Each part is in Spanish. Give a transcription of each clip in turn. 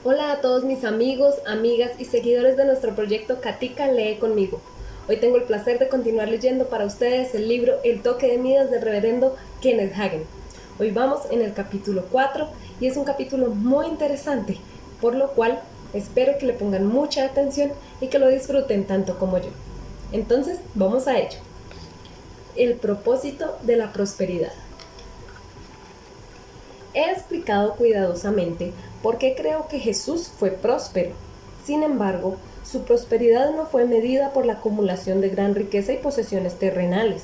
Hola a todos mis amigos, amigas y seguidores de nuestro proyecto Katica Lee Conmigo. Hoy tengo el placer de continuar leyendo para ustedes el libro El toque de Midas del reverendo Kenneth Hagin. Hoy vamos en el capítulo 4 y es un capítulo muy interesante, por lo cual espero que le pongan mucha atención y que lo disfruten tanto como yo. Entonces, vamos a ello. El propósito de la prosperidad. He explicado cuidadosamente por qué creo que Jesús fue próspero. Sin embargo, su prosperidad no fue medida por la acumulación de gran riqueza y posesiones terrenales.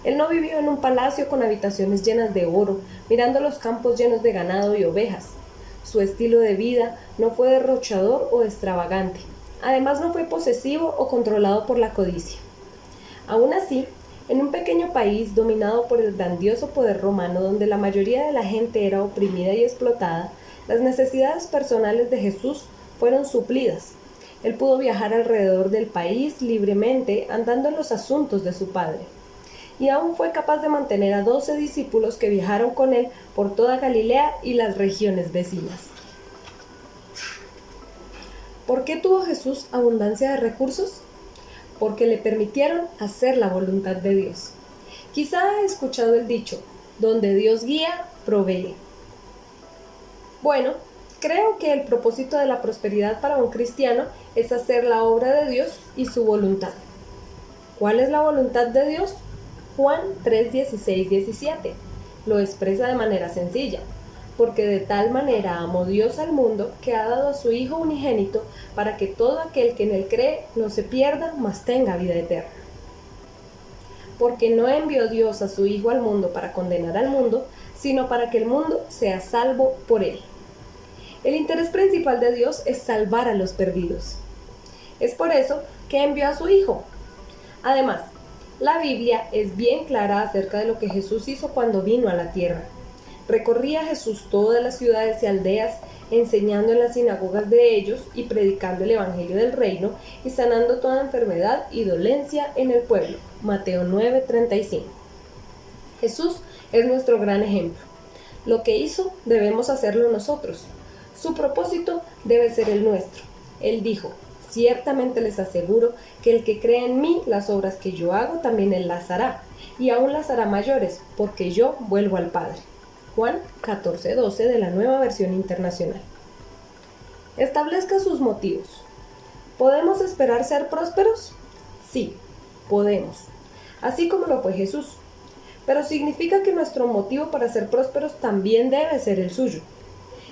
Él no vivió en un palacio con habitaciones llenas de oro, mirando los campos llenos de ganado y ovejas. Su estilo de vida no fue derrochador o extravagante. Además, no fue posesivo o controlado por la codicia. Aún así, en un pequeño país dominado por el grandioso poder romano, donde la mayoría de la gente era oprimida y explotada, las necesidades personales de Jesús fueron suplidas. Él pudo viajar alrededor del país libremente, andando en los asuntos de su Padre. Y aún fue capaz de mantener a 12 discípulos que viajaron con él por toda Galilea y las regiones vecinas. ¿Por qué tuvo Jesús abundancia de recursos? Porque le permitieron hacer la voluntad de Dios. Quizá ha escuchado el dicho, donde Dios guía, provee. Bueno, creo que el propósito de la prosperidad para un cristiano es hacer la obra de Dios y su voluntad. ¿Cuál es la voluntad de Dios? Juan 3:16-17 lo expresa de manera sencilla. Porque de tal manera amó Dios al mundo que ha dado a su Hijo unigénito para que todo aquel que en él cree no se pierda, mas tenga vida eterna. Porque no envió Dios a su Hijo al mundo para condenar al mundo, sino para que el mundo sea salvo por él. El interés principal de Dios es salvar a los perdidos. Es por eso que envió a su Hijo. Además, la Biblia es bien clara acerca de lo que Jesús hizo cuando vino a la tierra. Recorría Jesús todas las ciudades y aldeas, enseñando en las sinagogas de ellos y predicando el evangelio del reino y sanando toda enfermedad y dolencia en el pueblo. Mateo 9:35. Jesús es nuestro gran ejemplo. Lo que hizo debemos hacerlo nosotros. Su propósito debe ser el nuestro. Él dijo: ciertamente les aseguro que el que cree en mí, las obras que yo hago también él las hará, y aún las hará mayores, porque yo vuelvo al Padre. Juan 14:12 de la Nueva Versión Internacional. Establezca sus motivos. ¿Podemos esperar ser prósperos? Sí, podemos, así como lo fue Jesús. Pero significa que nuestro motivo para ser prósperos también debe ser el suyo.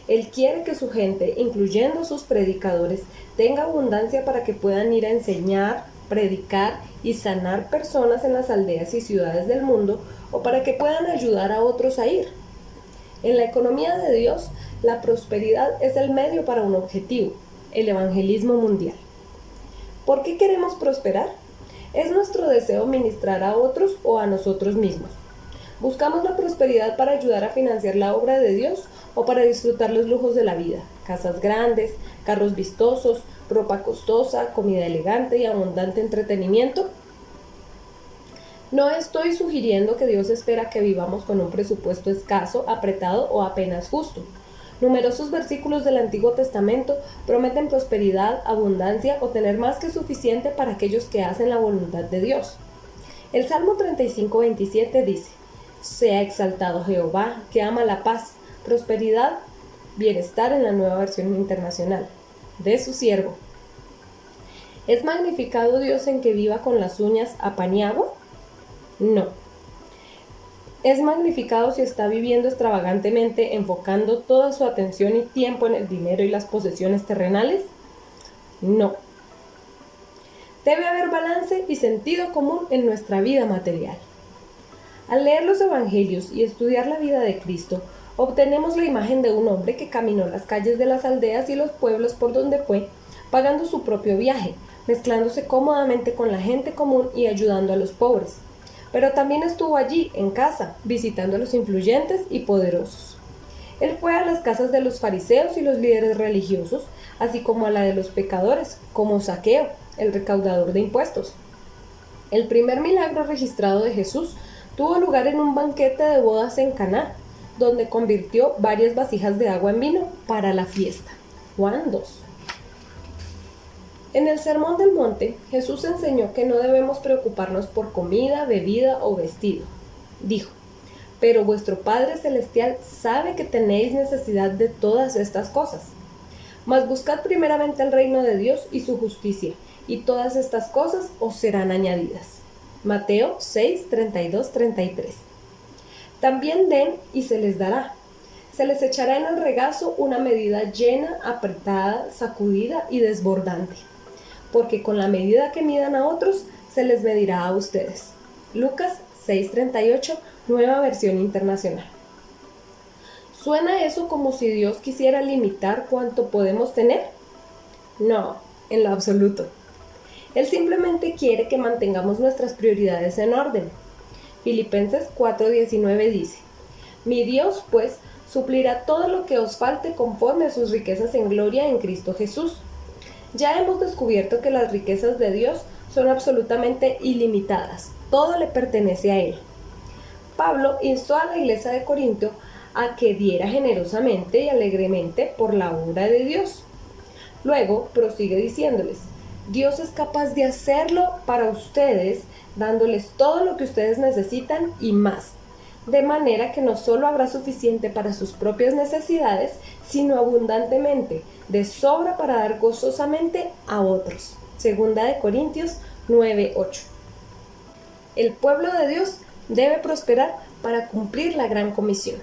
Él quiere que su gente, incluyendo sus predicadores, tenga abundancia para que puedan ir a enseñar, predicar y sanar personas en las aldeas y ciudades del mundo, o para que puedan ayudar a otros a ir. En la economía de Dios, la prosperidad es el medio para un objetivo, el evangelismo mundial. ¿Por qué queremos prosperar? ¿Es nuestro deseo ministrar a otros o a nosotros mismos? ¿Buscamos la prosperidad para ayudar a financiar la obra de Dios o para disfrutar los lujos de la vida? Casas grandes, carros vistosos, ropa costosa, comida elegante y abundante entretenimiento. No estoy sugiriendo que Dios espera que vivamos con un presupuesto escaso, apretado o apenas justo. Numerosos versículos del Antiguo Testamento prometen prosperidad, abundancia o tener más que suficiente para aquellos que hacen la voluntad de Dios. El Salmo 35:27 dice: sea exaltado Jehová, que ama la paz, prosperidad, bienestar en la Nueva Versión Internacional, de su siervo. ¿Es magnificado Dios en que viva con las uñas a pan y agua? No. ¿Es magnificado si está viviendo extravagantemente, enfocando toda su atención y tiempo en el dinero y las posesiones terrenales? No. Debe haber balance y sentido común en nuestra vida material. Al leer los evangelios y estudiar la vida de Cristo, obtenemos la imagen de un hombre que caminó las calles de las aldeas y los pueblos por donde fue, pagando su propio viaje, mezclándose cómodamente con la gente común y ayudando a los pobres. Pero también estuvo allí, en casa, visitando a los influyentes y poderosos. Él fue a las casas de los fariseos y los líderes religiosos, así como a la de los pecadores, como Zaqueo, el recaudador de impuestos. El primer milagro registrado de Jesús tuvo lugar en un banquete de bodas en Caná, donde convirtió varias vasijas de agua en vino para la fiesta. Juan 2. En el Sermón del Monte, Jesús enseñó que no debemos preocuparnos por comida, bebida o vestido. Dijo: pero vuestro Padre Celestial sabe que tenéis necesidad de todas estas cosas. Mas buscad primeramente el reino de Dios y su justicia, y todas estas cosas os serán añadidas. Mateo 6, 32, 33. También den y se les dará. Se les echará en el regazo una medida llena, apretada, sacudida y desbordante. Porque con la medida que midan a otros, se les medirá a ustedes. Lucas 6:38, Nueva Versión Internacional. ¿Suena eso como si Dios quisiera limitar cuánto podemos tener? No, en lo absoluto. Él simplemente quiere que mantengamos nuestras prioridades en orden. Filipenses 4:19 dice: mi Dios, pues, suplirá todo lo que os falte conforme a sus riquezas en gloria en Cristo Jesús. Ya hemos descubierto que las riquezas de Dios son absolutamente ilimitadas. Todo le pertenece a Él. Pablo instó a la iglesia de Corinto a que diera generosamente y alegremente por la obra de Dios. Luego prosigue diciéndoles: Dios es capaz de hacerlo para ustedes, dándoles todo lo que ustedes necesitan y más, de manera que no solo habrá suficiente para sus propias necesidades, sino abundantemente, de sobra para dar gozosamente a otros. Segunda de Corintios 9:8. El pueblo de Dios debe prosperar para cumplir la gran comisión.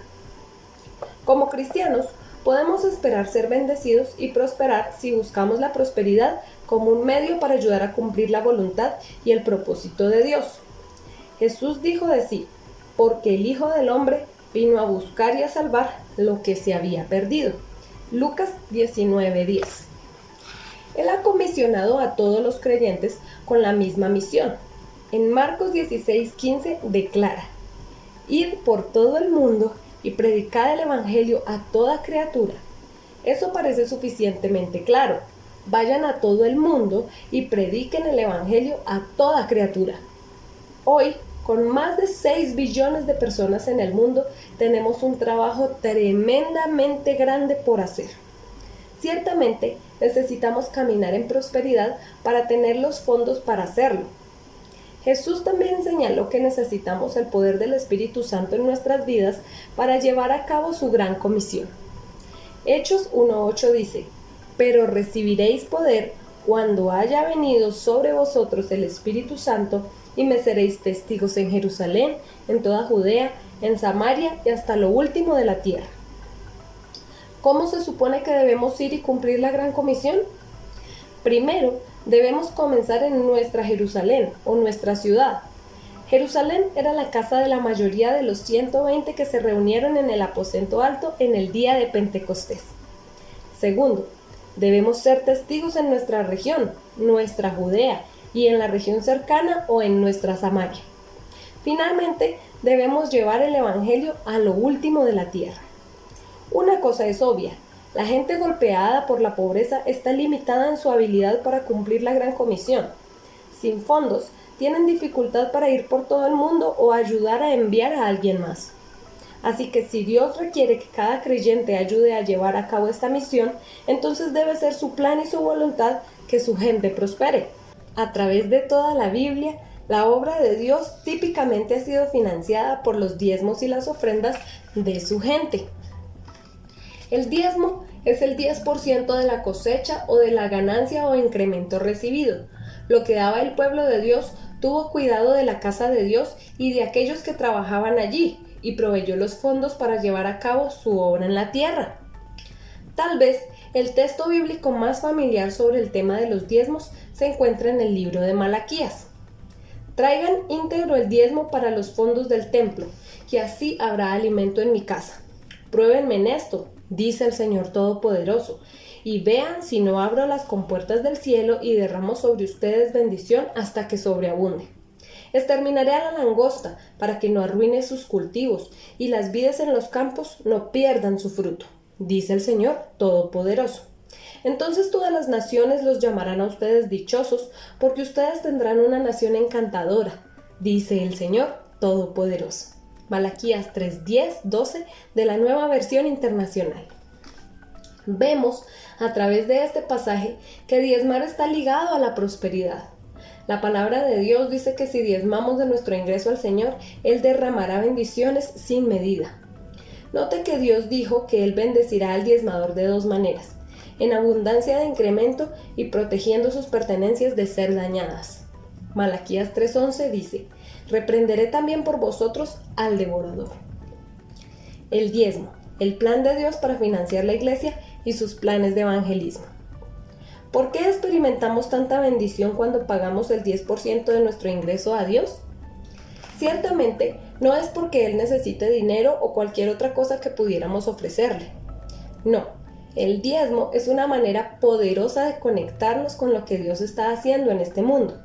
Como cristianos, podemos esperar ser bendecidos y prosperar si buscamos la prosperidad como un medio para ayudar a cumplir la voluntad y el propósito de Dios. Jesús dijo de sí: porque el Hijo del Hombre vino a buscar y a salvar lo que se había perdido. Lucas 19:10. Él ha comisionado a todos los creyentes con la misma misión. En Marcos 16:15 declara: id por todo el mundo y predicad el Evangelio a toda criatura. Eso parece suficientemente claro. Vayan a todo el mundo y prediquen el Evangelio a toda criatura. Hoy, con más de 6 billones de personas en el mundo, tenemos un trabajo tremendamente grande por hacer. Ciertamente, necesitamos caminar en prosperidad para tener los fondos para hacerlo. Jesús también señaló que necesitamos el poder del Espíritu Santo en nuestras vidas para llevar a cabo su gran comisión. Hechos 1:8 dice: pero recibiréis poder cuando haya venido sobre vosotros el Espíritu Santo, y me seréis testigos en Jerusalén, en toda Judea, en Samaria y hasta lo último de la tierra. ¿Cómo se supone que debemos ir y cumplir la gran comisión? Primero, debemos comenzar en nuestra Jerusalén o nuestra ciudad. Jerusalén era la casa de la mayoría de los 120 que se reunieron en el aposento alto en el día de Pentecostés. Segundo, debemos ser testigos en nuestra región, nuestra Judea, y en la región cercana o en nuestra Samaria. Finalmente, debemos llevar el Evangelio a lo último de la tierra. Una cosa es obvia: la gente golpeada por la pobreza está limitada en su habilidad para cumplir la gran comisión. Sin fondos, tienen dificultad para ir por todo el mundo o ayudar a enviar a alguien más. Así que si Dios requiere que cada creyente ayude a llevar a cabo esta misión, entonces debe ser su plan y su voluntad que su gente prospere. A través de toda la Biblia, la obra de Dios típicamente ha sido financiada por los diezmos y las ofrendas de su gente. El diezmo es el 10% de la cosecha o de la ganancia o incremento recibido. Lo que daba el pueblo de Dios tuvo cuidado de la casa de Dios y de aquellos que trabajaban allí, y proveyó los fondos para llevar a cabo su obra en la tierra. Tal vez el texto bíblico más familiar sobre el tema de los diezmos se encuentra en el libro de Malaquías. Traigan íntegro el diezmo para los fondos del templo, y así habrá alimento en mi casa. Pruébenme en esto, dice el Señor Todopoderoso, y vean si no abro las compuertas del cielo y derramo sobre ustedes bendición hasta que sobreabunde. Exterminaré a la langosta para que no arruine sus cultivos, y las vides en los campos no pierdan su fruto, dice el Señor Todopoderoso. Entonces todas las naciones los llamarán a ustedes dichosos, porque ustedes tendrán una nación encantadora, dice el Señor Todopoderoso. Malaquías 3:10-12 de la Nueva Versión Internacional. Vemos a través de este pasaje que diezmar está ligado a la prosperidad. La palabra de Dios dice que si diezmamos de nuestro ingreso al Señor, Él derramará bendiciones sin medida. Note que Dios dijo que Él bendecirá al diezmador de dos maneras: en abundancia de incremento y protegiendo sus pertenencias de ser dañadas. Malaquías 3:11 dice: reprenderé también por vosotros al devorador. El diezmo, el plan de Dios para financiar la iglesia y sus planes de evangelismo. ¿Por qué experimentamos tanta bendición cuando pagamos el 10% de nuestro ingreso a Dios? Ciertamente, no es porque Él necesite dinero o cualquier otra cosa que pudiéramos ofrecerle. No, el diezmo es una manera poderosa de conectarnos con lo que Dios está haciendo en este mundo.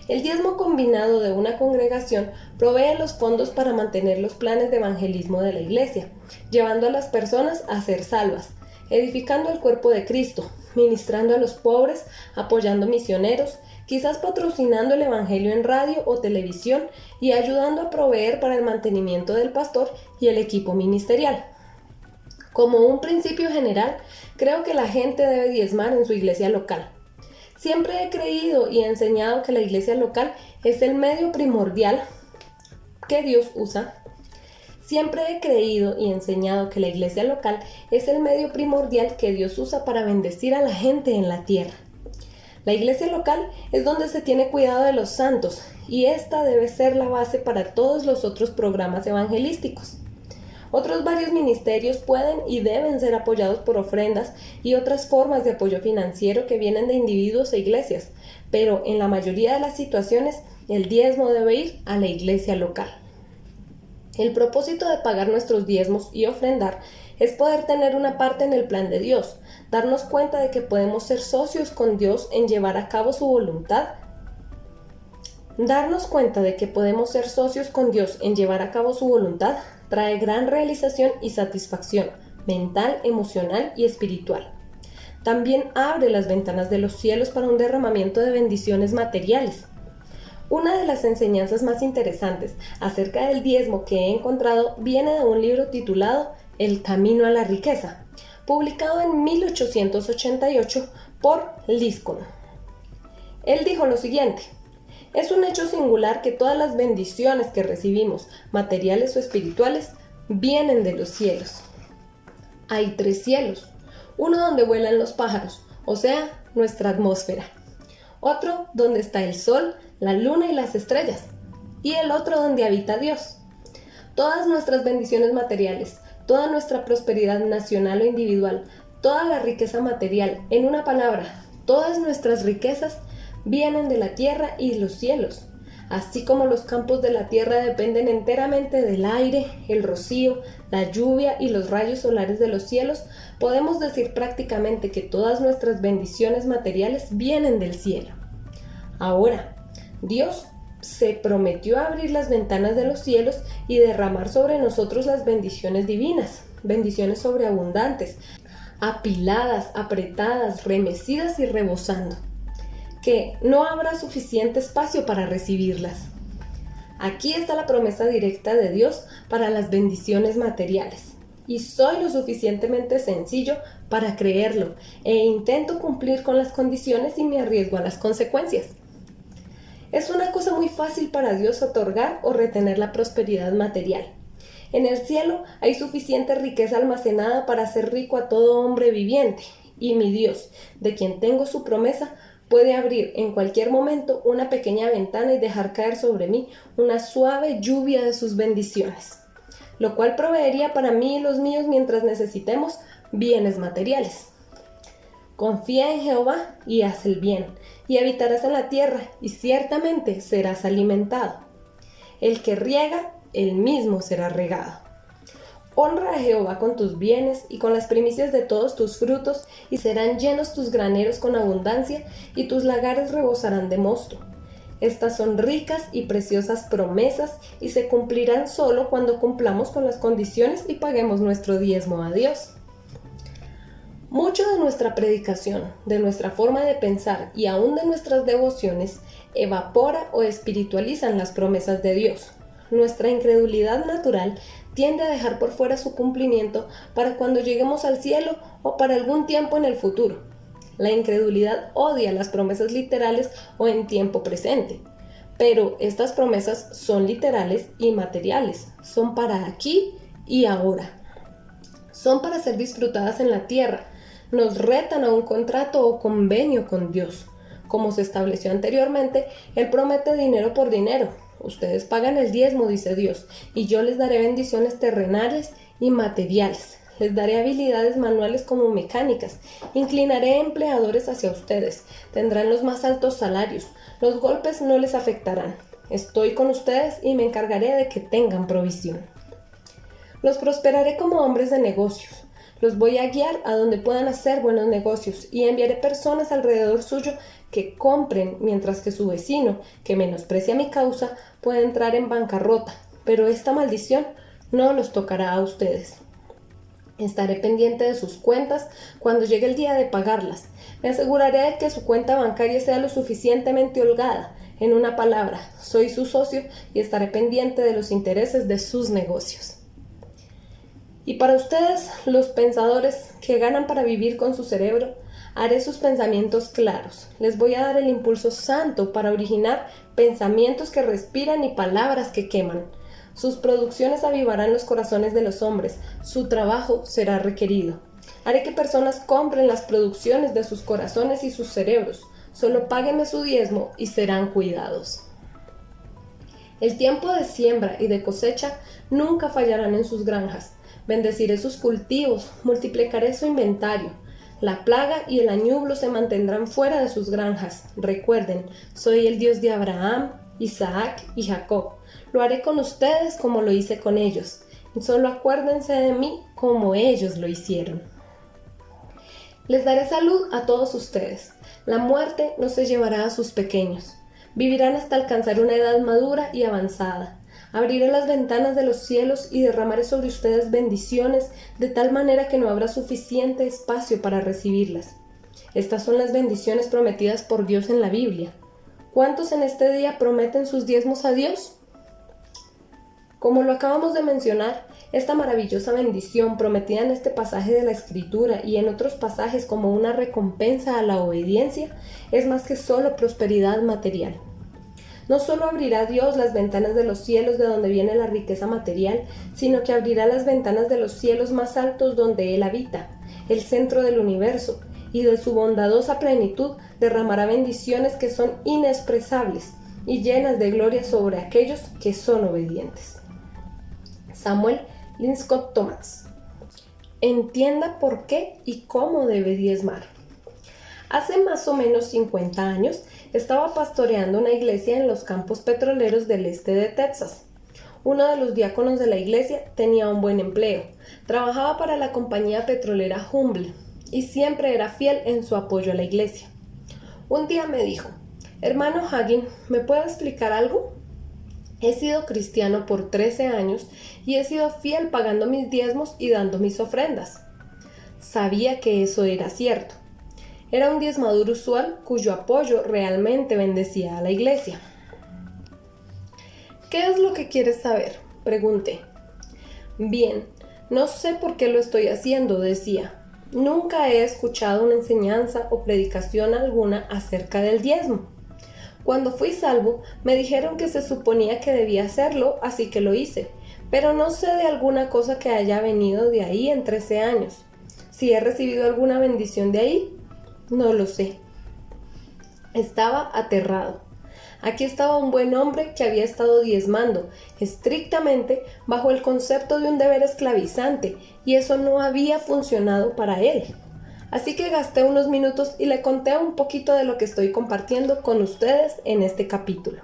El diezmo combinado de una congregación provee los fondos para mantener los planes de evangelismo de la iglesia, llevando a las personas a ser salvas, edificando el cuerpo de Cristo, ministrando a los pobres, apoyando misioneros, quizás patrocinando el evangelio en radio o televisión y ayudando a proveer para el mantenimiento del pastor y el equipo ministerial. Como un principio general, creo que la gente debe diezmar en su iglesia local. Siempre he creído y enseñado que la iglesia local es el medio primordial que Dios usa. Siempre he creído y enseñado que la iglesia local es el medio primordial que Dios usa para bendecir a la gente en la tierra. La iglesia local es donde se tiene cuidado de los santos y esta debe ser la base para todos los otros programas evangelísticos. Otros varios ministerios pueden y deben ser apoyados por ofrendas y otras formas de apoyo financiero que vienen de individuos e iglesias, pero en la mayoría de las situaciones el diezmo debe ir a la iglesia local. El propósito de pagar nuestros diezmos y ofrendar es poder tener una parte en el plan de Dios, darnos cuenta de que podemos ser socios con Dios en llevar a cabo su voluntad. Darnos cuenta de que podemos ser socios con Dios en llevar a cabo su voluntad trae gran realización y satisfacción mental, emocional y espiritual. También abre las ventanas de los cielos para un derramamiento de bendiciones materiales. Una de las enseñanzas más interesantes acerca del diezmo que he encontrado viene de un libro titulado El camino a la riqueza, publicado en 1888 por Liscon. Él dijo lo siguiente: es un hecho singular que todas las bendiciones que recibimos, materiales o espirituales, vienen de los cielos. Hay 3 cielos, uno donde vuelan los pájaros, o sea, nuestra atmósfera. Otro donde está el sol, la luna y las estrellas, y el otro donde habita Dios. Todas nuestras bendiciones materiales, toda nuestra prosperidad nacional o individual, toda la riqueza material, en una palabra, todas nuestras riquezas vienen de la tierra y los cielos. Así como los campos de la tierra dependen enteramente del aire, el rocío, la lluvia y los rayos solares de los cielos, podemos decir prácticamente que todas nuestras bendiciones materiales vienen del cielo. Ahora, Dios se prometió abrir las ventanas de los cielos y derramar sobre nosotros las bendiciones divinas, bendiciones sobreabundantes, apiladas, apretadas, remecidas y rebosando, que no habrá suficiente espacio para recibirlas. Aquí está la promesa directa de Dios para las bendiciones materiales. Y soy lo suficientemente sencillo para creerlo e intento cumplir con las condiciones y me arriesgo a las consecuencias. Es una cosa muy fácil para Dios otorgar o retener la prosperidad material. En el cielo hay suficiente riqueza almacenada para hacer rico a todo hombre viviente, y mi Dios, de quien tengo su promesa, puede abrir en cualquier momento una pequeña ventana y dejar caer sobre mí una suave lluvia de sus bendiciones, lo cual proveería para mí y los míos mientras necesitemos bienes materiales. Confía en Jehová y haz el bien, y habitarás en la tierra, y ciertamente serás alimentado. El que riega, él mismo será regado. Honra a Jehová con tus bienes y con las primicias de todos tus frutos, y serán llenos tus graneros con abundancia, y tus lagares rebosarán de mosto. Estas son ricas y preciosas promesas, y se cumplirán solo cuando cumplamos con las condiciones y paguemos nuestro diezmo a Dios. Mucho de nuestra predicación, de nuestra forma de pensar y aún de nuestras devociones evapora o espiritualizan las promesas de Dios. Nuestra incredulidad natural tiende a dejar por fuera su cumplimiento para cuando lleguemos al cielo o para algún tiempo en el futuro. La incredulidad odia las promesas literales o en tiempo presente. Pero estas promesas son literales y materiales, son para aquí y ahora. Son para ser disfrutadas en la tierra, nos retan a un contrato o convenio con Dios. Como se estableció anteriormente, Él promete dinero por dinero. Ustedes pagan el diezmo, dice Dios, y yo les daré bendiciones terrenales y materiales. Les daré habilidades manuales como mecánicas. Inclinaré empleadores hacia ustedes. Tendrán los más altos salarios. Los golpes no les afectarán. Estoy con ustedes y me encargaré de que tengan provisión. Los prosperaré como hombres de negocios. Los voy a guiar a donde puedan hacer buenos negocios y enviaré personas alrededor suyo que compren, mientras que su vecino, que menosprecia mi causa, puede entrar en bancarrota. Pero esta maldición no los tocará a ustedes. Estaré pendiente de sus cuentas cuando llegue el día de pagarlas. Me aseguraré de que su cuenta bancaria sea lo suficientemente holgada. En una palabra, soy su socio y estaré pendiente de los intereses de sus negocios. Y para ustedes, los pensadores que ganan para vivir con su cerebro, haré sus pensamientos claros. Les voy a dar el impulso santo para originar pensamientos que respiran y palabras que queman. Sus producciones avivarán los corazones de los hombres. Su trabajo será requerido. Haré que personas compren las producciones de sus corazones y sus cerebros. Solo páguenme su diezmo y serán cuidados. El tiempo de siembra y de cosecha nunca fallarán en sus granjas. Bendeciré sus cultivos, multiplicaré su inventario. La plaga y el añublo se mantendrán fuera de sus granjas. Recuerden, soy el Dios de Abraham, Isaac y Jacob. Lo haré con ustedes como lo hice con ellos. Y solo acuérdense de mí como ellos lo hicieron. Les daré salud a todos ustedes. La muerte no se llevará a sus pequeños. Vivirán hasta alcanzar una edad madura y avanzada. Abriré las ventanas de los cielos y derramaré sobre ustedes bendiciones de tal manera que no habrá suficiente espacio para recibirlas. Estas son las bendiciones prometidas por Dios en la Biblia. ¿Cuántos en este día prometen sus diezmos a Dios? Como lo acabamos de mencionar, esta maravillosa bendición prometida en este pasaje de la Escritura y en otros pasajes como una recompensa a la obediencia es más que solo prosperidad material. No solo abrirá Dios las ventanas de los cielos de donde viene la riqueza material, sino que abrirá las ventanas de los cielos más altos donde Él habita, el centro del universo, y de su bondadosa plenitud derramará bendiciones que son inexpresables y llenas de gloria sobre aquellos que son obedientes. Samuel Linscott Thomas. Entienda por qué y cómo debe diezmar. Hace más o menos 50 años estaba pastoreando una iglesia en los campos petroleros del este de Texas. Uno de los diáconos de la iglesia tenía un buen empleo. Trabajaba para la compañía petrolera Humble y siempre era fiel en su apoyo a la iglesia. Un día me dijo: hermano Hagin, ¿me puede explicar algo? He sido cristiano por 13 años y he sido fiel pagando mis diezmos y dando mis ofrendas. Sabía que eso era cierto. Era un diezmador usual cuyo apoyo realmente bendecía a la iglesia. ¿Qué es lo que quieres saber?, pregunté. Bien, no sé por qué lo estoy haciendo, decía. Nunca he escuchado una enseñanza o predicación alguna acerca del diezmo. Cuando fui salvo, me dijeron que se suponía que debía hacerlo, así que lo hice, pero no sé de alguna cosa que haya venido de ahí en 13 años. Si he recibido alguna bendición de ahí, no lo sé. Estaba aterrado. Aquí estaba un buen hombre que había estado diezmando estrictamente bajo el concepto de un deber esclavizante, y eso no había funcionado para él. Así que gasté unos minutos y le conté un poquito de lo que estoy compartiendo con ustedes en este capítulo.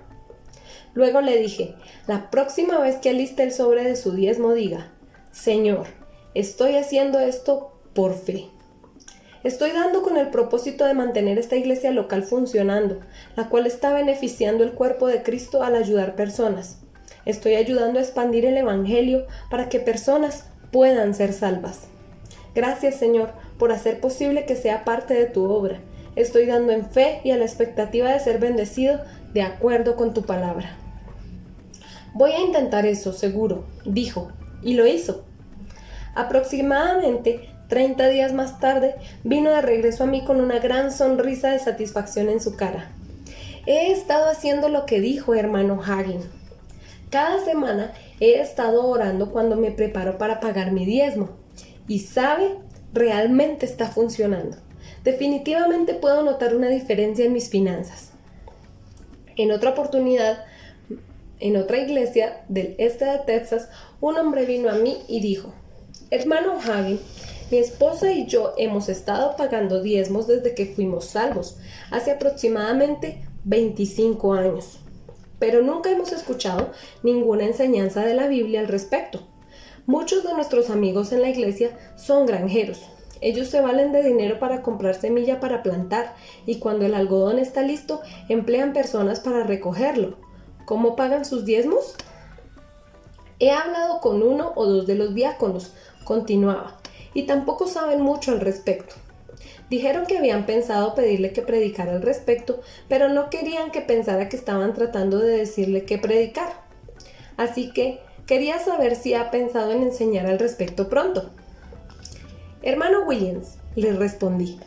Luego le dije: la próxima vez que aliste el sobre de su diezmo, diga: Señor, estoy haciendo esto por fe. Estoy dando con el propósito de mantener esta iglesia local funcionando, la cual está beneficiando el cuerpo de Cristo al ayudar personas. Estoy ayudando a expandir el evangelio para que personas puedan ser salvas. Gracias, Señor, por hacer posible que sea parte de tu obra. Estoy dando en fe y a la expectativa de ser bendecido de acuerdo con tu palabra. Voy a intentar eso, seguro, dijo. y lo hizo. Aproximadamente 30 días más tarde, vino de regreso a mí con una gran sonrisa de satisfacción en su cara. He estado haciendo lo que dijo hermano Hagin. Cada semana he estado orando cuando me preparo para pagar mi diezmo. Y sabe, realmente está funcionando. Definitivamente puedo notar una diferencia en mis finanzas. En otra oportunidad, en otra iglesia del este de Texas, un hombre vino a mí y dijo: hermano Hagin, mi esposa y yo hemos estado pagando diezmos desde que fuimos salvos, hace aproximadamente 25 años. Pero nunca hemos escuchado ninguna enseñanza de la Biblia al respecto. Muchos de nuestros amigos en la iglesia son granjeros. Ellos se valen de dinero para comprar semilla para plantar y cuando el algodón está listo, emplean personas para recogerlo. ¿Cómo pagan sus diezmos? He hablado con uno o dos de los diáconos, continuaba, y tampoco saben mucho al respecto. Dijeron que habían pensado pedirle que predicara al respecto, pero no querían que pensara que estaban tratando de decirle qué predicar. Así que quería saber si ha pensado en enseñar al respecto pronto. Hermano Williams, le respondí,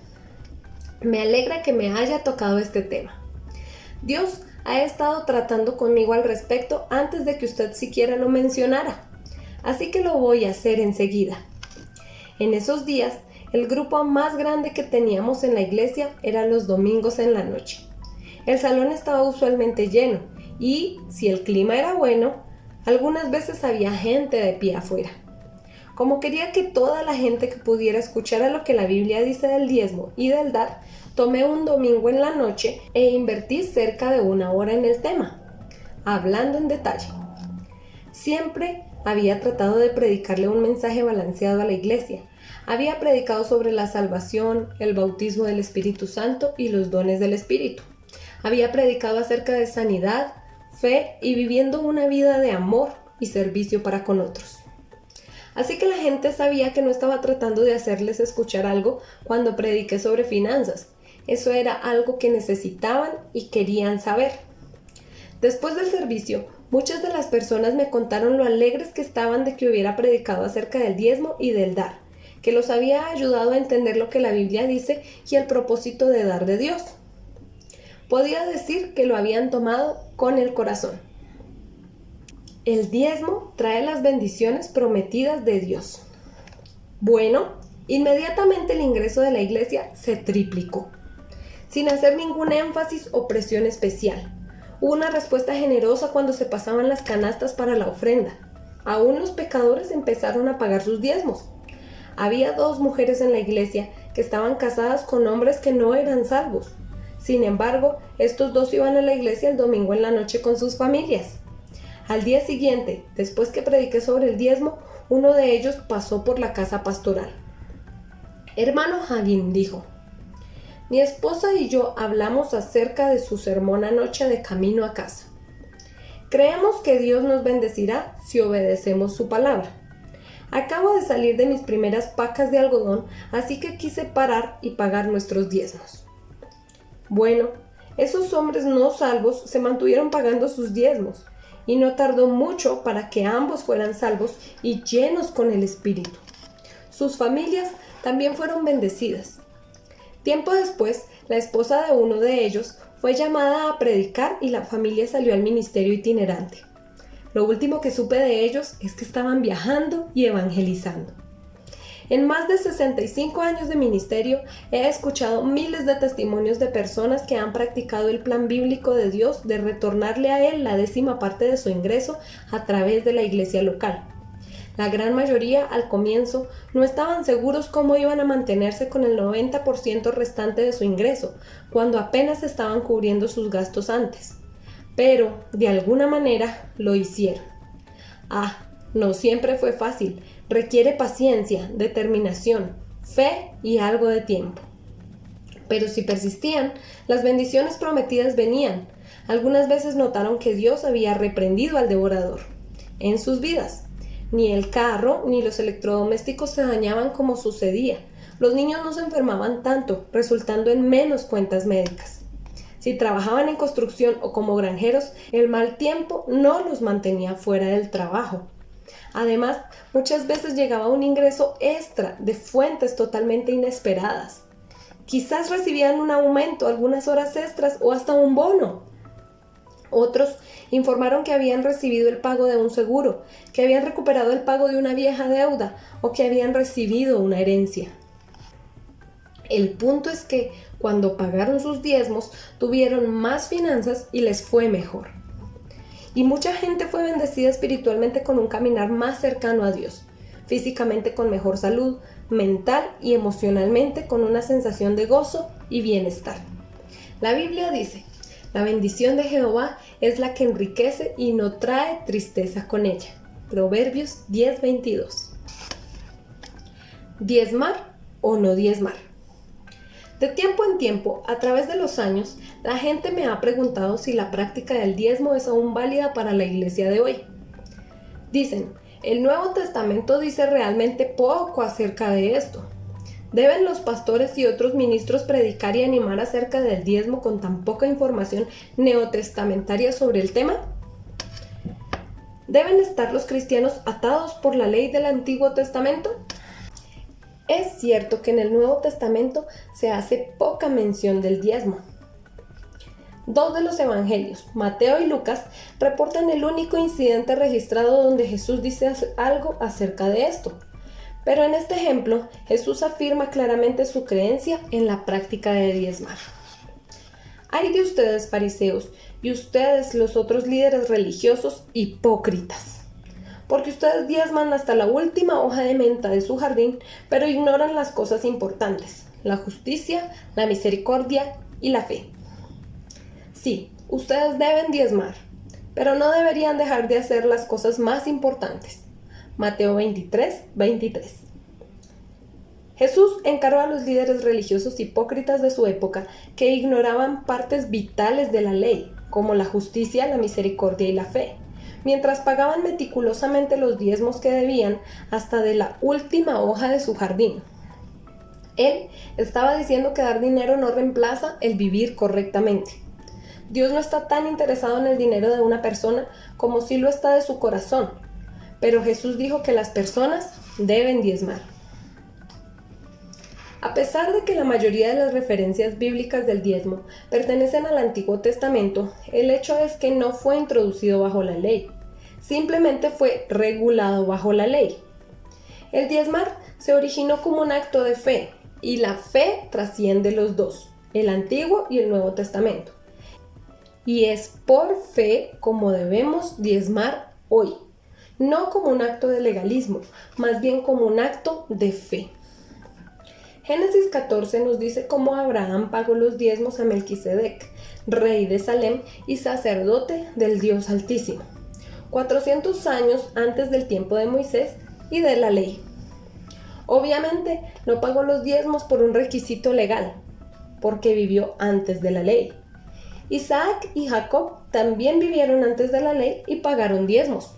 me alegra que me haya tocado este tema. Dios ha estado tratando conmigo al respecto antes de que usted siquiera lo mencionara, así que lo voy a hacer enseguida. En esos días, el grupo más grande que teníamos en la iglesia era los domingos en la noche. El salón estaba usualmente lleno y, si el clima era bueno, algunas veces había gente de pie afuera. Como quería que toda la gente que pudiera escuchara lo que la Biblia dice del diezmo y del dar, tomé un domingo en la noche e invertí cerca de 1 hora en el tema, hablando en detalle. Siempre había tratado de predicarle un mensaje balanceado a la iglesia. Había predicado sobre la salvación, el bautismo del Espíritu Santo y los dones del Espíritu. Había predicado acerca de sanidad, fe y viviendo una vida de amor y servicio para con otros. Así que la gente sabía que no estaba tratando de hacerles escuchar algo cuando prediqué sobre finanzas. Eso era algo que necesitaban y querían saber. Después del servicio, muchas de las personas me contaron lo alegres que estaban de que hubiera predicado acerca del diezmo y del dar, que los había ayudado a entender lo que la Biblia dice y el propósito de dar de Dios. Podía decir que lo habían tomado con el corazón. El diezmo trae las bendiciones prometidas de Dios. Bueno, inmediatamente el ingreso de la iglesia se triplicó, sin hacer ningún énfasis o presión especial. Hubo una respuesta generosa cuando se pasaban las canastas para la ofrenda. Aún los pecadores empezaron a pagar sus diezmos. Había 2 mujeres en la iglesia que estaban casadas con hombres que no eran salvos. Sin embargo, estos 2 iban a la iglesia el domingo en la noche con sus familias. Al día siguiente, después que prediqué sobre el diezmo, uno de ellos pasó por la casa pastoral. Hermano Hagin dijo: mi esposa y yo hablamos acerca de su sermón anoche de camino a casa. Creemos que Dios nos bendecirá si obedecemos su palabra. Acabo de salir de mis primeras pacas de algodón, así que quise parar y pagar nuestros diezmos. Bueno, esos hombres no salvos se mantuvieron pagando sus diezmos, y no tardó mucho para que ambos fueran salvos y llenos con el Espíritu. Sus familias también fueron bendecidas. Tiempo después, la esposa de uno de ellos fue llamada a predicar y la familia salió al ministerio itinerante. Lo último que supe de ellos es que estaban viajando y evangelizando. En más de 65 años de ministerio, he escuchado miles de testimonios de personas que han practicado el plan bíblico de Dios de retornarle a Él la 10ª parte de su ingreso a través de la iglesia local. La gran mayoría, al comienzo, no estaban seguros cómo iban a mantenerse con el 90% restante de su ingreso, cuando apenas estaban cubriendo sus gastos antes. Pero, de alguna manera, lo hicieron. No siempre fue fácil. Requiere paciencia, determinación, fe y algo de tiempo. Pero si persistían, las bendiciones prometidas venían. Algunas veces notaron que Dios había reprendido al devorador en sus vidas. Ni el carro ni los electrodomésticos se dañaban como sucedía. Los niños no se enfermaban tanto, resultando en menos cuentas médicas. Si trabajaban en construcción o como granjeros, el mal tiempo no los mantenía fuera del trabajo. Además, muchas veces llegaba un ingreso extra de fuentes totalmente inesperadas. Quizás recibían un aumento, algunas horas extras o hasta un bono. Otros informaron que habían recibido el pago de un seguro, que habían recuperado el pago de una vieja deuda o que habían recibido una herencia. El punto es que cuando pagaron sus diezmos, tuvieron más finanzas y les fue mejor. Y mucha gente fue bendecida espiritualmente con un caminar más cercano a Dios, físicamente con mejor salud, mental y emocionalmente con una sensación de gozo y bienestar. La Biblia dice: la bendición de Jehová es la que enriquece y no trae tristeza con ella. Proverbios 10:22. ¿Diezmar o no diezmar? De tiempo en tiempo, a través de los años, la gente me ha preguntado si la práctica del diezmo es aún válida para la iglesia de hoy. Dicen, el Nuevo Testamento dice realmente poco acerca de esto. ¿Deben los pastores y otros ministros predicar y animar acerca del diezmo con tan poca información neotestamentaria sobre el tema? ¿Deben estar los cristianos atados por la ley del Antiguo Testamento? Es cierto que en el Nuevo Testamento se hace poca mención del diezmo. Dos de los evangelios, Mateo y Lucas, reportan el único incidente registrado donde Jesús dice algo acerca de esto. Pero en este ejemplo, Jesús afirma claramente su creencia en la práctica de diezmar. Ay de ustedes, fariseos, y ustedes, los otros líderes religiosos, hipócritas. Porque ustedes diezman hasta la última hoja de menta de su jardín, pero ignoran las cosas importantes, la justicia, la misericordia y la fe. Sí, ustedes deben diezmar, pero no deberían dejar de hacer las cosas más importantes. Mateo 23:23. Jesús encaró a los líderes religiosos hipócritas de su época que ignoraban partes vitales de la ley, como la justicia, la misericordia y la fe, mientras pagaban meticulosamente los diezmos que debían hasta de la última hoja de su jardín. Él estaba diciendo que dar dinero no reemplaza el vivir correctamente. Dios no está tan interesado en el dinero de una persona como si lo está de su corazón, pero Jesús dijo que las personas deben diezmar. A pesar de que la mayoría de las referencias bíblicas del diezmo pertenecen al Antiguo Testamento, el hecho es que no fue introducido bajo la ley, simplemente fue regulado bajo la ley. El diezmar se originó como un acto de fe, y la fe trasciende los dos, el Antiguo y el Nuevo Testamento. Y es por fe como debemos diezmar hoy, no como un acto de legalismo, más bien como un acto de fe. Génesis 14 nos dice cómo Abraham pagó los diezmos a Melquisedec, rey de Salem y sacerdote del Dios Altísimo, 400 años antes del tiempo de Moisés y de la ley. Obviamente no pagó los diezmos por un requisito legal, porque vivió antes de la ley. Isaac y Jacob también vivieron antes de la ley y pagaron diezmos.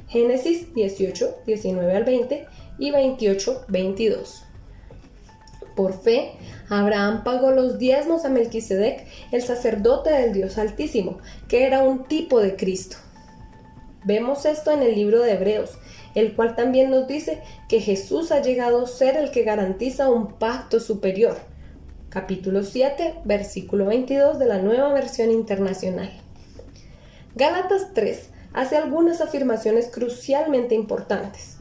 Génesis 18, 19 al 20 y 28, 22. Por fe, Abraham pagó los diezmos a Melquisedec, el sacerdote del Dios Altísimo, que era un tipo de Cristo. Vemos esto en el libro de Hebreos, el cual también nos dice que Jesús ha llegado a ser el que garantiza un pacto superior. Capítulo 7, versículo 22 de la Nueva Versión Internacional. Gálatas 3 hace algunas afirmaciones crucialmente importantes.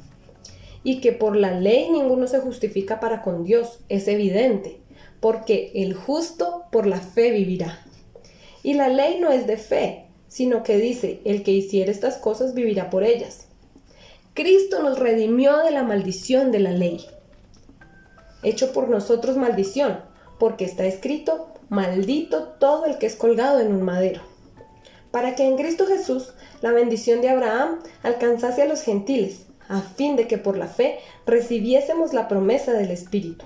Y que por la ley ninguno se justifica para con Dios, es evidente, porque el justo por la fe vivirá. Y la ley no es de fe, sino que dice, el que hiciere estas cosas vivirá por ellas. Cristo nos redimió de la maldición de la ley. Hecho por nosotros maldición, porque está escrito, maldito todo el que es colgado en un madero. Para que en Cristo Jesús la bendición de Abraham alcanzase a los gentiles, a fin de que por la fe recibiésemos la promesa del Espíritu.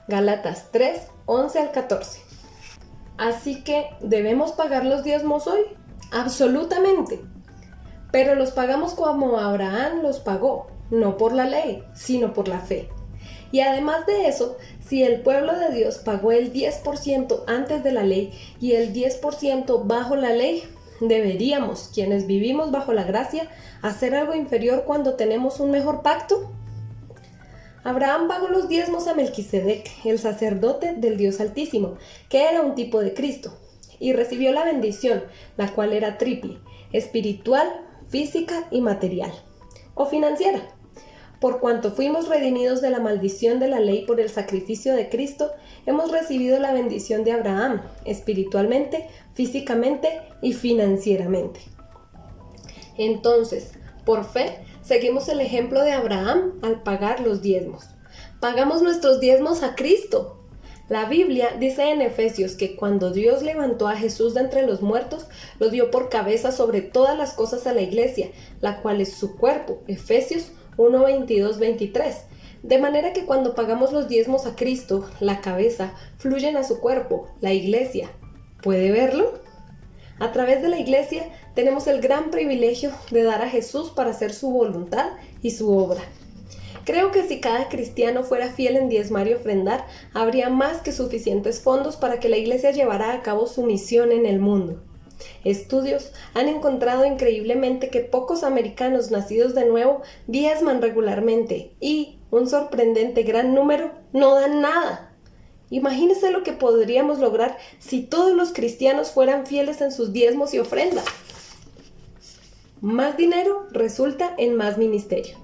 Gálatas 3, 11 al 14. Así que, ¿debemos pagar los diezmos hoy? Absolutamente. Pero los pagamos como Abraham los pagó, no por la ley, sino por la fe. Y además de eso, si el pueblo de Dios pagó el 10% antes de la ley y el 10% bajo la ley, ¿Deberíamos, quienes vivimos bajo la gracia, hacer algo inferior cuando tenemos un mejor pacto? Abraham pagó los diezmos a Melquisedec, el sacerdote del Dios Altísimo, que era un tipo de Cristo, y recibió la bendición, la cual era triple: espiritual, física y material, o financiera. Por cuanto fuimos redimidos de la maldición de la ley por el sacrificio de Cristo, hemos recibido la bendición de Abraham, espiritualmente, físicamente y financieramente. Entonces, por fe, seguimos el ejemplo de Abraham al pagar los diezmos. Pagamos nuestros diezmos a Cristo. La Biblia dice en Efesios que cuando Dios levantó a Jesús de entre los muertos, lo dio por cabeza sobre todas las cosas a la iglesia, la cual es su cuerpo. Efesios 1, 22, 23. De manera que cuando pagamos los diezmos a Cristo, la cabeza, fluyen a su cuerpo, la iglesia. ¿Puede verlo? A través de la iglesia tenemos el gran privilegio de dar a Jesús para hacer su voluntad y su obra. Creo que si cada cristiano fuera fiel en diezmar y ofrendar, habría más que suficientes fondos para que la iglesia llevara a cabo su misión en el mundo. Estudios han encontrado increíblemente que pocos americanos nacidos de nuevo diezman regularmente y un sorprendente gran número no dan nada. Imagínese lo que podríamos lograr si todos los cristianos fueran fieles en sus diezmos y ofrendas. Más dinero resulta en más ministerio.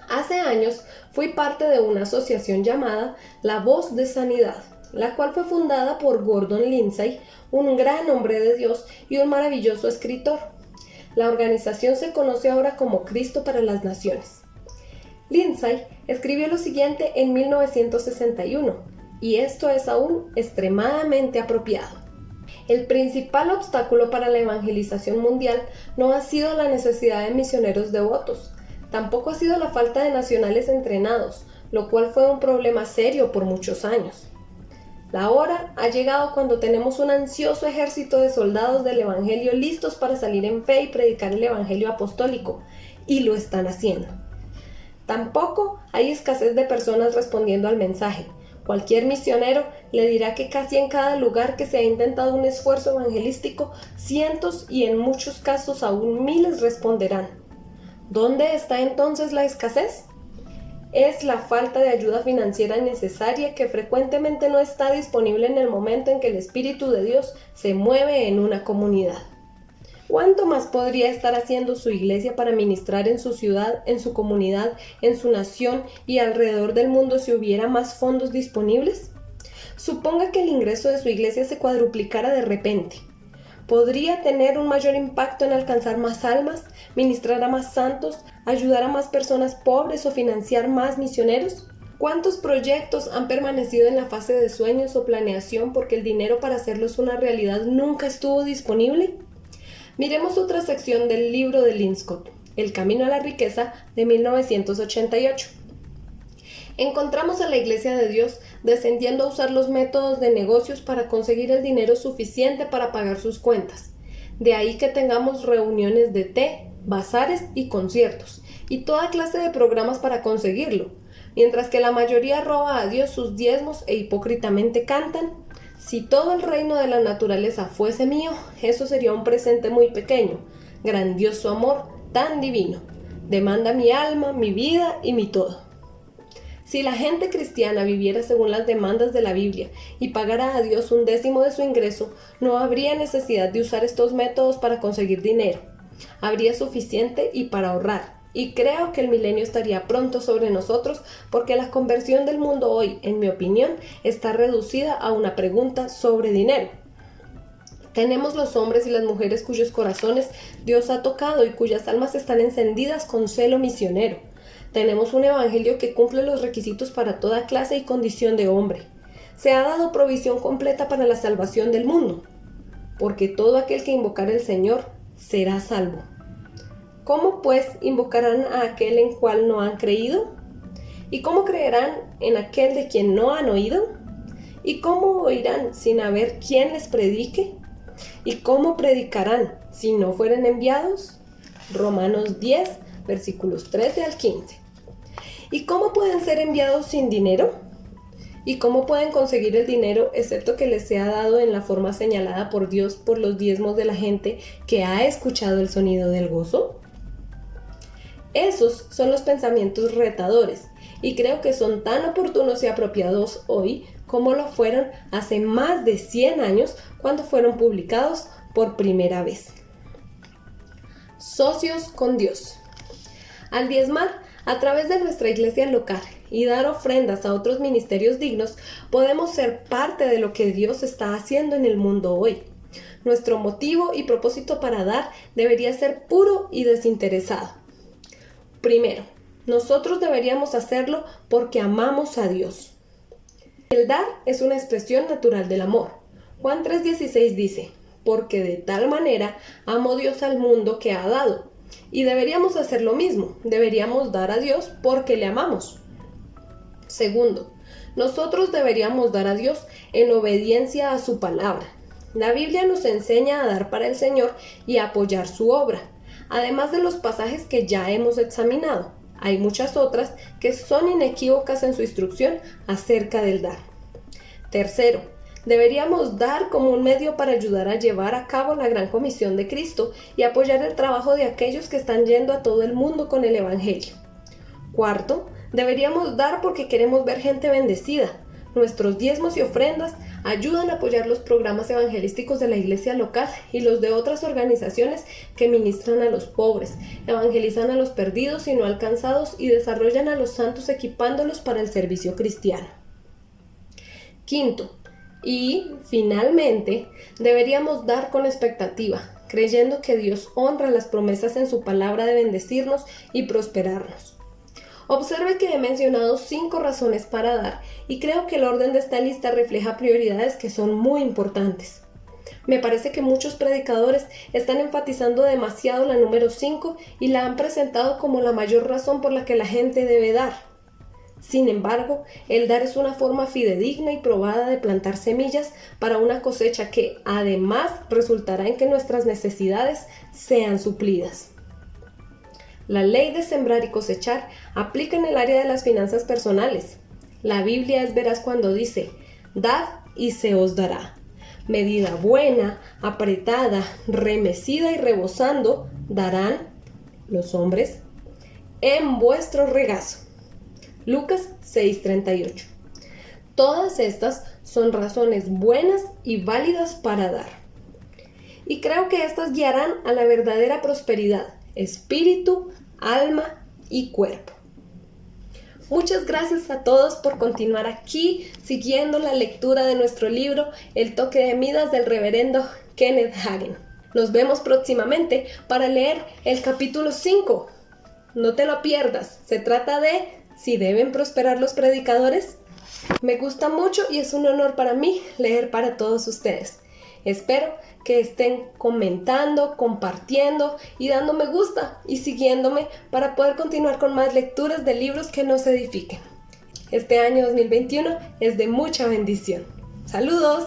Hace años fui parte de una asociación llamada La Voz de Sanidad, la cual fue fundada por Gordon Lindsay, un gran hombre de Dios y un maravilloso escritor. La organización se conoce ahora como Cristo para las Naciones. Lindsay escribió lo siguiente en 1961, y esto es aún extremadamente apropiado. El principal obstáculo para la evangelización mundial no ha sido la necesidad de misioneros devotos, tampoco ha sido la falta de nacionales entrenados, lo cual fue un problema serio por muchos años. La hora ha llegado cuando tenemos un ansioso ejército de soldados del Evangelio listos para salir en fe y predicar el Evangelio apostólico, y lo están haciendo. Tampoco hay escasez de personas respondiendo al mensaje. Cualquier misionero le dirá que casi en cada lugar que se ha intentado un esfuerzo evangelístico, cientos y en muchos casos aún miles responderán. ¿Dónde está entonces la escasez? Es la falta de ayuda financiera necesaria que frecuentemente no está disponible en el momento en que el Espíritu de Dios se mueve en una comunidad. ¿Cuánto más podría estar haciendo su iglesia para ministrar en su ciudad, en su comunidad, en su nación y alrededor del mundo si hubiera más fondos disponibles? Suponga que el ingreso de su iglesia se cuadruplicara de repente. ¿Podría tener un mayor impacto en alcanzar más almas, ministrar a más santos, ayudar a más personas pobres o financiar más misioneros? ¿Cuántos proyectos han permanecido en la fase de sueños o planeación porque el dinero para hacerlos una realidad nunca estuvo disponible? Miremos otra sección del libro de Linscott, El Camino a la Riqueza, de 1988. Encontramos a la Iglesia de Dios descendiendo a usar los métodos de negocios para conseguir el dinero suficiente para pagar sus cuentas. De ahí que tengamos reuniones de té, bazares y conciertos, y toda clase de programas para conseguirlo, mientras que la mayoría roba a Dios sus diezmos e hipócritamente cantan: si todo el reino de la naturaleza fuese mío, eso sería un presente muy pequeño. Grandioso amor, tan divino. Demanda mi alma, mi vida y mi todo. Si la gente cristiana viviera según las demandas de la Biblia y pagara a Dios 1/10 de su ingreso, no habría necesidad de usar estos métodos para conseguir dinero. Habría suficiente y para ahorrar. Y creo que el milenio estaría pronto sobre nosotros porque la conversión del mundo hoy, en mi opinión, está reducida a una pregunta sobre dinero. Tenemos los hombres y las mujeres cuyos corazones Dios ha tocado y cuyas almas están encendidas con celo misionero. Tenemos un evangelio que cumple los requisitos para toda clase y condición de hombre. Se ha dado provisión completa para la salvación del mundo, porque todo aquel que invocare al Señor será salvo. ¿Cómo pues invocarán a aquel en cual no han creído? ¿Y cómo creerán en aquel de quien no han oído? ¿Y cómo oirán sin haber quien les predique? ¿Y cómo predicarán si no fueren enviados? Romanos 10, versículos 13 al 15. ¿Y cómo pueden ser enviados sin dinero? ¿Y cómo pueden conseguir el dinero excepto que les sea dado en la forma señalada por Dios por los diezmos de la gente que ha escuchado el sonido del gozo? Esos son los pensamientos retadores y creo que son tan oportunos y apropiados hoy como lo fueron hace más de 100 años cuando fueron publicados por primera vez. Socios con Dios. Al diezmar a través de nuestra iglesia local y dar ofrendas a otros ministerios dignos, podemos ser parte de lo que Dios está haciendo en el mundo hoy. Nuestro motivo y propósito para dar debería ser puro y desinteresado. Primero, nosotros deberíamos hacerlo porque amamos a Dios. El dar es una expresión natural del amor. Juan 3:16 dice, porque de tal manera amó Dios al mundo que ha dado. Y deberíamos hacer lo mismo, deberíamos dar a Dios porque le amamos. Segundo, nosotros deberíamos dar a Dios en obediencia a su palabra. La Biblia nos enseña a dar para el Señor y a apoyar su obra. Además de los pasajes que ya hemos examinado, hay muchas otras que son inequívocas en su instrucción acerca del dar. Tercero, deberíamos dar como un medio para ayudar a llevar a cabo la gran comisión de Cristo y apoyar el trabajo de aquellos que están yendo a todo el mundo con el Evangelio. Cuarto, deberíamos dar porque queremos ver gente bendecida. Nuestros diezmos y ofrendas ayudan a apoyar los programas evangelísticos de la iglesia local y los de otras organizaciones que ministran a los pobres, evangelizan a los perdidos y no alcanzados y desarrollan a los santos equipándolos para el servicio cristiano. Quinto, y finalmente, deberíamos dar con expectativa, creyendo que Dios honra las promesas en su palabra de bendecirnos y prosperarnos. Observe que he mencionado 5 razones para dar y creo que el orden de esta lista refleja prioridades que son muy importantes. Me parece que muchos predicadores están enfatizando demasiado la número 5 y la han presentado como la mayor razón por la que la gente debe dar. Sin embargo, el dar es una forma fidedigna y probada de plantar semillas para una cosecha que, además, resultará en que nuestras necesidades sean suplidas. La ley de sembrar y cosechar aplica en el área de las finanzas personales. La Biblia es veraz cuando dice, dad y se os dará. Medida buena, apretada, remecida y rebosando, darán los hombres en vuestro regazo. Lucas 6:38. Todas estas son razones buenas y válidas para dar. Y creo que estas guiarán a la verdadera prosperidad, espíritu, alma y cuerpo. Muchas gracias a todos por continuar aquí siguiendo la lectura de nuestro libro El toque de Midas del reverendo Kenneth Hagin. Nos vemos próximamente para leer el capítulo 5. No te lo pierdas, se trata de ¿si deben prosperar los predicadores? Me gusta mucho y es un honor para mí leer para todos ustedes. Espero que estén comentando, compartiendo y dando me gusta y siguiéndome para poder continuar con más lecturas de libros que nos edifiquen. Este año 2021 es de mucha bendición. ¡Saludos!